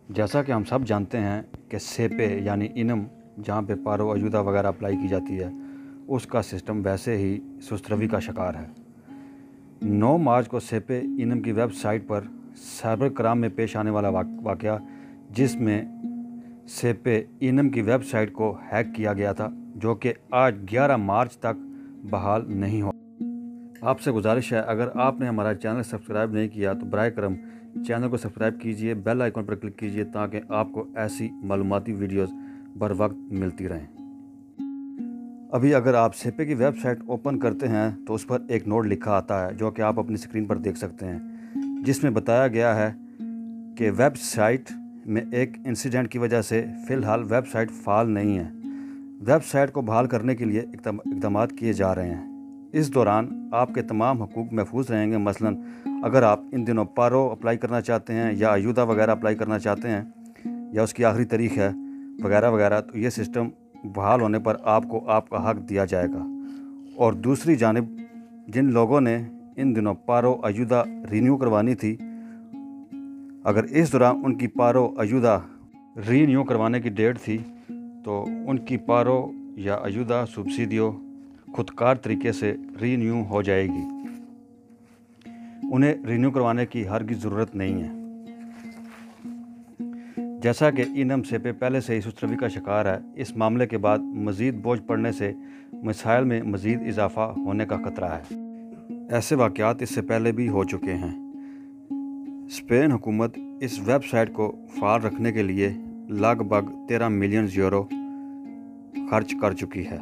जैसा कि हम सब जानते हैं कि सेपे यानी इनम जहाँ पे पारो अजूदा वगैरह अप्लाई की जाती है, उसका सिस्टम वैसे ही सुस्त रवि का शिकार है। 9 मार्च को सेपे इनम की वेबसाइट पर साइबर क्राइम में पेश आने वाला वाक़या, जिसमें सेपे इनम की वेबसाइट को हैक किया गया था, जो कि आज 11 मार्च तक बहाल नहीं हुआ। आपसे गुजारिश है, अगर आपने हमारा चैनल सब्सक्राइब नहीं किया तो बराए करम चैनल को सब्सक्राइब कीजिए, बेल आइकन पर क्लिक कीजिए ताकि आपको ऐसी मालूमाती वीडियोस बर वक्त मिलती रहें। अभी अगर आप सेपे की वेबसाइट ओपन करते हैं तो उस पर एक नोट लिखा आता है, जो कि आप अपनी स्क्रीन पर देख सकते हैं, जिसमें बताया गया है कि वेबसाइट में एक इंसिडेंट की वजह से फ़िलहाल वेबसाइट फ़ाल नहीं है। वेबसाइट को बहाल करने के लिए इक़दामात किए जा रहे हैं। इस दौरान आपके तमाम हकूक़ महफूज रहेंगे। मसलन अगर आप इन दिनों पारो अप्लाई करना चाहते हैं या अयूदा वगैरह अप्लाई करना चाहते हैं या उसकी आखिरी तारीख है वगैरह वगैरह, तो ये सिस्टम बहाल होने पर आपको आपका हक दिया जाएगा। और दूसरी जानिब जिन लोगों ने इन दिनों पारो अयूदा रीन्यू करवानी थी, अगर इस दौरान उनकी पारो अयूदा रीन्यू करवाने की डेट थी तो उनकी पारो या अयूदा सब्सिडियो खुदकार तरीके से रीन्यू हो जाएगी। उन्हें रीन्यू करवाने की हरगिज़ ज़रूरत नहीं है। जैसा कि इनम सेपे पहले से ही सुस्त रवि का शिकार है, इस मामले के बाद मज़ीद बोझ पड़ने से मसाइल में मज़ीद इजाफ़ा होने का खतरा है। ऐसे वाक़यात इससे पहले भी हो चुके हैं। स्पेन हुकूमत इस वेबसाइट को फ़ाल रखने के लिए लगभग 13 मिलियन यूरो खर्च कर चुकी है।